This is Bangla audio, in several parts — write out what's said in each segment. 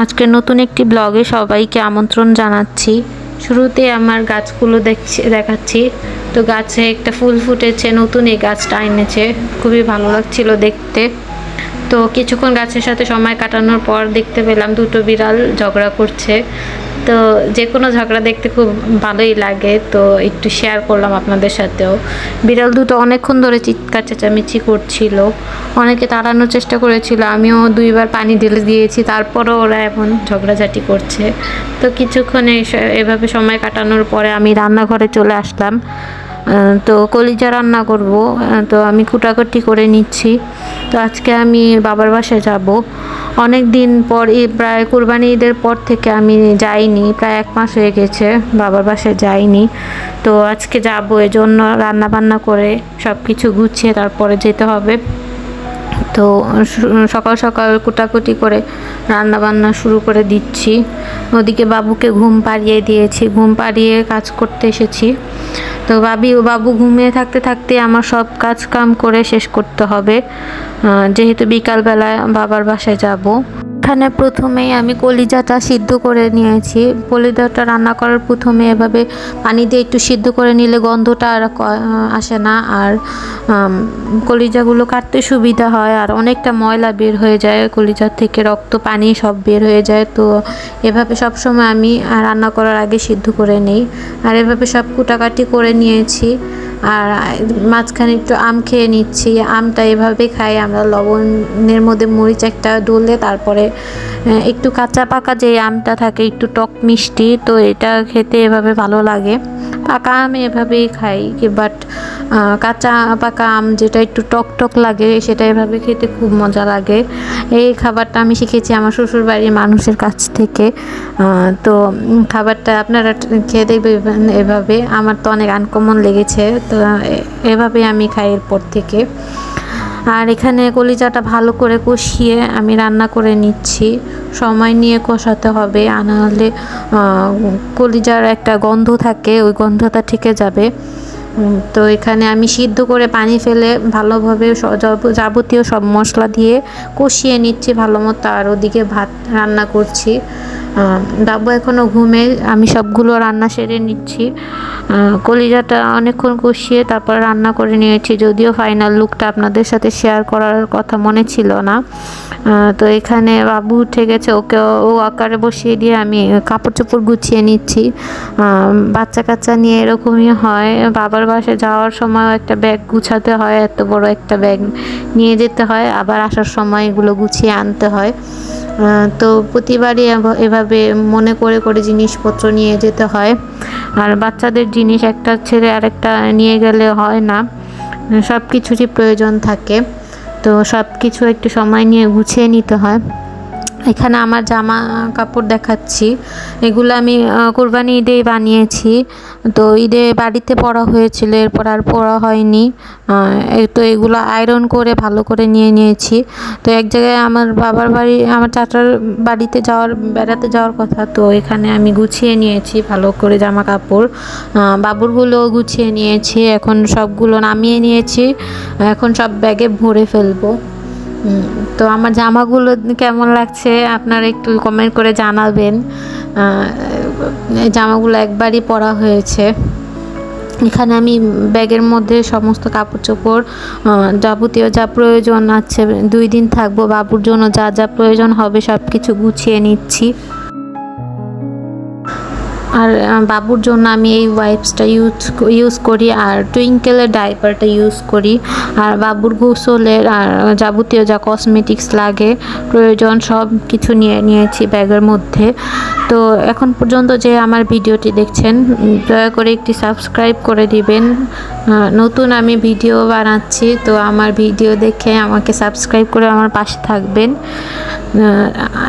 আজকের নতুন একটি ব্লগে সবাইকে আমন্ত্রণ জানাচ্ছি। শুরুতে আমার গাছগুলো দেখাচ্ছি। তো গাছে একটা ফুল ফুটেছে, নতুন এই গাছটা এনেছে, খুবই ভালো লাগছিল দেখতে। তো কিছুক্ষণ গাছের সাথে সময় কাটানোর পর দেখতে পেলাম দুটো বিড়াল ঝগড়া করছে। তো যে কোনো ঝগড়া দেখতে খুব ভালোই লাগে, তো একটু শেয়ার করলাম আপনাদের সাথেও। বিড়াল দুটো অনেকক্ষণ ধরে চিৎকার চেঁচামেচি করছিল, অনেকে তাড়ানোর চেষ্টা করেছিল, আমিও দুইবার পানি ঢেলে দিয়েছি, তারপরও ওরা এখন ঝগড়াঝাটি করছে। তো কিছুক্ষণ এভাবে সময় কাটানোর পরে আমি রান্নাঘরে চলে আসলাম। তো কলিজা রান্না করব, তো আমি কুটাকুটি করে নিচ্ছি। তো আজকে আমি বাবার বাসায় যাব। অনেক দিন পর, প্রায় কুরবানি ঈদের পর থেকে আমি যাইনি, প্রায় 1 মাস হয়ে গেছে বাবার বাসায় যাইনি। তো আজকে যাব, এজন্য রান্না বান্না করে সব কিছু গুছিয়ে তারপরে যেতে হবে। তো সকাল সকাল কুটাকুটি করে রান্না বান্না শুরু করে দিচ্ছি। ওদিকে বাবুকে ঘুম পাড়িয়ে দিয়েছি, ঘুম পাড়িয়ে কাজ করতে এসেছি। তো বাবু ঘুমিয়ে থাকতে থাকতে আমার সব কাজ কাম করে শেষ করতে হবে, যেহেতু বিকালবেলায় বাবার বাসায় যাব। এখানে প্রথমেই আমি কলিজাটা সিদ্ধ করে নিয়েছি। কলিজাটা রান্না করার প্রথমে এভাবে পানি দিয়ে একটু সিদ্ধ করে নিলে গন্ধটা আর আসে না, আর কলিজাগুলো কাটতে সুবিধা হয়, আর অনেকটা ময়লা বের হয়ে যায় কলিজার থেকে, রক্ত পানি সব বের হয়ে যায়। তো এভাবে সব সময় আমি রান্না করার আগে সিদ্ধ করে নিই। আর এভাবে সব কুটাকাটি করে নিয়েছি। আর মাঝখানে একটু আম খেয়ে নিচ্ছি। আমটা এভাবে খাই আমরা, লবণের মধ্যে মরিচ একটা ডলে, তারপরে একটু কাঁচা পাকা যে আমটা থাকে একটু টক মিষ্টি, তো এটা খেতে এভাবে ভালো লাগে। পাকা আম এভাবেই খাই, বাট কাঁচা পাকা আম যেটা একটু টক টক লাগে সেটা এভাবে খেতে খুব মজা লাগে। এই খাবারটা আমি শিখেছি আমার শ্বশুর বাড়ির মানুষের কাছ থেকে। তো খাবারটা আপনারা খেয়ে দেখবেন এভাবে, আমার তো অনেক আনকমন লেগেছে। তো এভাবে আমি খাই এরপর থেকে। আর এখানে কলিজাটা ভালো করে কষিয়ে আমি রান্না করে নিচ্ছি। সময় নিয়ে কষাতে হবে, না হলে কলিজার একটা গন্ধ থাকে, ওই গন্ধটা থেকে যাবে। তো এখানে আমি সিদ্ধ করে পানি ফেলে ভালোভাবে যাবতীয় সব মশলা দিয়ে কষিয়ে নিচ্ছি ভালো মতো। আর ওদিকে ভাত রান্না করছি। বাবু এখনও ঘুমে, আমি সবগুলো রান্না সেরে নিচ্ছি। কলিজাটা অনেকক্ষণ কষিয়ে তারপর রান্না করে নিয়েছি, যদিও ফাইনাল লুকটা আপনাদের সাথে শেয়ার করার কথা মনে ছিল না। তো এখানে বাবু উঠে গেছে, ওকে ও আকারে বসিয়ে দিয়ে আমি কাপড় চোপড় গুছিয়ে নিচ্ছি। বাচ্চা কাচ্চা নিয়ে এরকমই হয়, বাবার বাসায় যাওয়ার সময় একটা ব্যাগ গুছাতে হয়, এত বড় একটা ব্যাগ নিয়ে যেতে হয়, আবার আসার সময় এগুলো গুছিয়ে আনতে হয়। তো প্রতিবারই এভাবে মনে করে করে জিনিসপত্র নিয়ে যেতে হয়। আর বাচ্চাদের জিনিস একটা ছেড়ে আরেকটা নিয়ে গেলে হয় না, সব কিছুরই প্রয়োজন থাকে। তো সব কিছু একটু সময় নিয়ে গুছিয়ে নিতে হয়। এখানে আমার জামা কাপড় দেখাচ্ছি, এগুলো আমি কোরবানি ঈদেই বানিয়েছি। তো ঈদে বাড়িতে পরা হয়েছিল, এরপর আর পরা হয়নি। তো এগুলো আয়রন করে ভালো করে নিয়ে নিয়েছি। তো এক জায়গায় আমার বাবার বাড়ি, আমার চাচার বাড়িতে বেড়াতে যাওয়ার কথা, তো এখানে আমি গুছিয়ে নিয়েছি ভালো করে জামা কাপড়। বাবুরগুলো গুছিয়ে নিয়েছি, এখন সবগুলো নামিয়ে নিয়েছি, এখন সব ব্যাগে ভরে ফেলবো। তো আমার জামাগুলো কেমন লাগছে আপনারা একটু কমেন্ট করে জানাবেন। জামাগুলো একবারই পরা হয়েছে। এখানে আমি ব্যাগের মধ্যে সমস্ত কাপড় চোপড়, যাবতীয় যা প্রয়োজন আছে, 2 দিন থাকবো, বাবুর জন্য যা যা প্রয়োজন হবে সব কিছু গুছিয়ে নিচ্ছি। আর বাবুর জন্য আমি এই ওয়াইপসটা ইউজ করি, আর টুইঙ্কেলের ডাইপারটা ইউজ করি। আর বাবুর গোসলের আর যাবতীয় যা কসমেটিক্স লাগে প্রয়োজন সব কিছু নিয়ে নিয়েছি ব্যাগের মধ্যে। তো এখন পর্যন্ত যে আমার ভিডিওটি দেখছেন, দয়া করে একটি সাবস্ক্রাইব করে দিবেন। নতুন আমি ভিডিও বানাচ্ছি, তো আমার ভিডিও দেখে আমাকে সাবস্ক্রাইব করে আমার পাশে থাকবেন,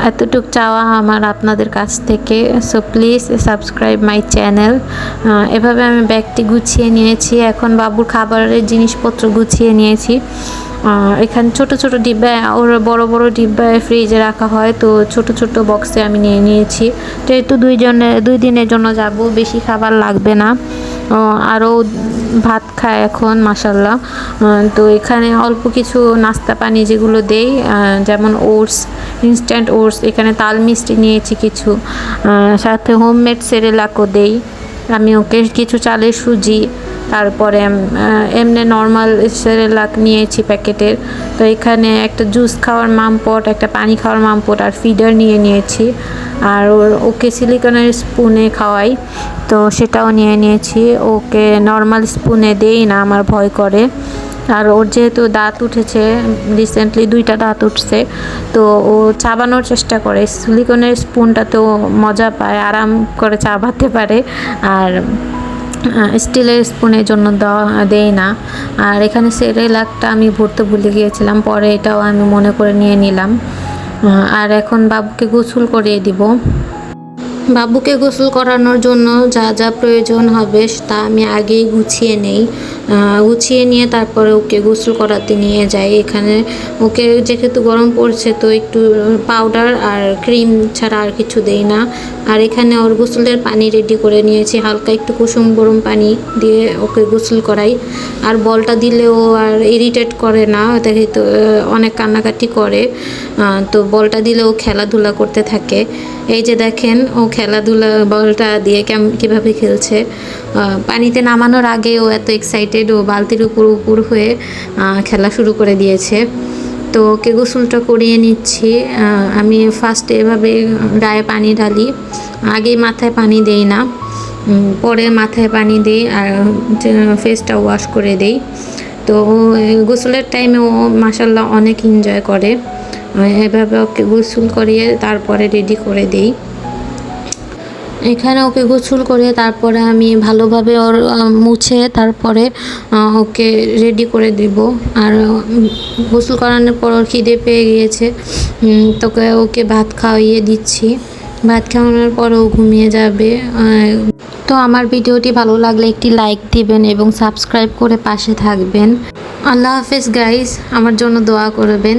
এতটুক চাওয়া আমার আপনাদের কাছ থেকে। So please subscribe my channel. এভাবে আমি ব্যাগটি গুছিয়ে নিয়েছি, এখন বাবুর খাবারের জিনিসপত্র গুছিয়ে নিয়েছি। এখানে ছোট ছোট ডিব্বা, ওর বড় বড় ডিব্বায় ফ্রিজে রাখা হয়, তো ছোট ছোট বক্সে আমি নিয়ে নিয়েছি। যেহেতু 2 দিনের জন্য যাব, বেশি খাবার লাগবে না। আরও ভাত খায় এখন মাশাল্লাহ। তো এখানে অল্প কিছু নাস্তা পানি যেগুলো দেই, যেমন ওটস, ইনস্ট্যান্ট ওটস, এখানে তাল মিষ্টি নিয়েছি কিছু, সাথে হোমমেড সেরেলাকও দেই আমি ওকে, কিছু চালের সুজি, তারপরে এমনি নর্মাল সেরেলাক নিয়েছি প্যাকেটের। তো এখানে একটা জুস খাওয়ার মামপট, একটা পানি খাওয়ার মামপট আর ফিডার নিয়েছি। আর ওকে সিলিকনের স্পুনে খাওয়াই, তো সেটাও নিয়েছি। ওকে নর্মাল স্পুনে দেই না, আমার ভয় করে। আর ওর যেহেতু দাঁত উঠেছে, রিসেন্টলি 2টা দাঁত উঠছে, তো ও চাবানোর চেষ্টা করে। সিলিকনের স্পুনটাতেও মজা পায়, আরাম করে চাবাতে পারে। আর স্টিলের স্পুনের জন্য দেই না। আর এখানে সেরেলাকটা আমি ভরতে ভুলে গিয়েছিলাম, পরে এটাও আমি মনে করে নিয়ে নিলাম। আর এখন বাবুকে গোসল করিয়ে দিব। বাবুকে গোসল করানোর জন্য যা যা প্রয়োজন হবে তা আমি আগেই গুছিয়ে নেই। গুছিয়ে নিয়ে তারপরে ওকে গোসল করাতে নিয়ে যাই। এখানে ওকে যেহেতু গরম পড়ছে, তো একটু পাউডার আর ক্রিম ছাড়া আর কিছু দেই না। আর এখানে ওর গোসলের পানি রেডি করে নিয়েছি, হালকা একটু কুসুম গরম পানি দিয়ে ওকে গোসল করাই। আর বলটা দিলে ও আর ইরিটেট করে না, দেখি তো অনেক কান্নাকাটি করে, তো বলটা দিলে ও খেলাধুলা করতে থাকে। এই যে দেখেন ও খেলাধুলা বলটা দিয়ে কীভাবে খেলছে। পানিতে নামানোর আগে ও এত এক্সাইটেড, ও বালতির উপর হয়ে খেলা শুরু করে দিয়েছে। তো ওকে গোসলটা করিয়ে নিচ্ছি। আমি ফার্স্টে এভাবে গায়ে পানি ঢালি, আগে মাথায় পানি দেই না, পরে মাথায় পানি দিই আর ফেসটা ওয়াশ করে দেই। তো গোসলের টাইমে ও মাশাল্লাহ অনেক এনজয় করে। এভাবে ওকে গোসল করিয়ে তারপরে রেডি করে দিই। এখানে ওকে গোসল করে তারপরে আমি ভালোভাবে ওর মুছে তারপরে ওকে রেডি করে দেব। আর গোসল করানোর পর ওর খিদে পেয়ে গিয়েছে, তোকে ওকে ভাত খাওয়িয়ে দিচ্ছি। ভাত খাওয়ানোর পর ও ঘুমিয়ে যাবে। তো আমার ভিডিওটি ভালো লাগলে একটি লাইক দিবেন এবং সাবস্ক্রাইব করে পাশে থাকবেন। আল্লাহ হাফেজ গাইস, আমার জন্য দোয়া করবেন।